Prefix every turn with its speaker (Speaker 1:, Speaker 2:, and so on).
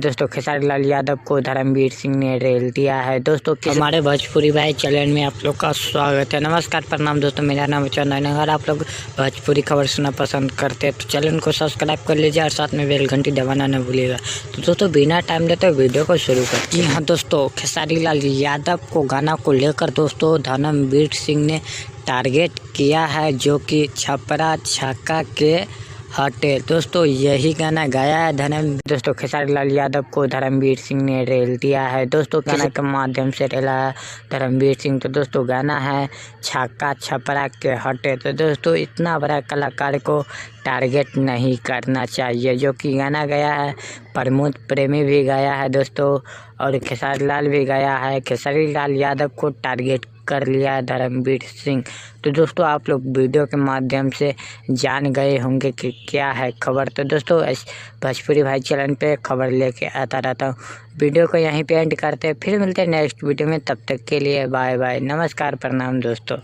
Speaker 1: दोस्तों खेसारी लाल यादव को धर्मवीर सिंह ने रेल दिया है। दोस्तों हमारे भोजपुरी भाई चैनल में आप लोग का स्वागत है। नमस्कार प्रणाम दोस्तों, मेरा नाम चंदन। अगर आप लोग भोजपुरी खबर सुनना पसंद करते हैं तो चैनल को सब्सक्राइब कर लीजिए और साथ में बेल घंटी दबाना न भूलिएगा। तो दोस्तों बिना टाइम देते वीडियो को शुरू करते हैं। हाँ दोस्तों, खेसारी लाल यादव को गाना को लेकर दोस्तों धर्मवीर सिंह ने टारगेट किया है, जो कि छपरा छक्का के हटे। दोस्तों यही गाना गाया है दोस्तों खेसारी लाल यादव को धर्मवीर सिंह ने रेल दिया है। दोस्तों गाना के माध्यम से रेला धर्मवीर सिंह। तो दोस्तों गाना है छक्का छपरा के हटे। तो दोस्तों इतना बड़ा कलाकार को टारगेट नहीं करना चाहिए। जो कि गाना गया है प्रमोद प्रेमी भी गाया है दोस्तों, और खेसारी लाल भी गाया है। खेसारी लाल यादव को टारगेट कर लिया है धर्मवीर सिंह। तो दोस्तों आप लोग वीडियो के माध्यम से जान गए होंगे कि क्या है खबर। तो दोस्तों भोजपुरी भाई चैनल पे खबर लेके आता रहता हूँ। वीडियो को यहीं पे एंड करते हैं, फिर मिलते हैं नेक्स्ट वीडियो में। तब तक के लिए बाय बाय, नमस्कार प्रणाम दोस्तों।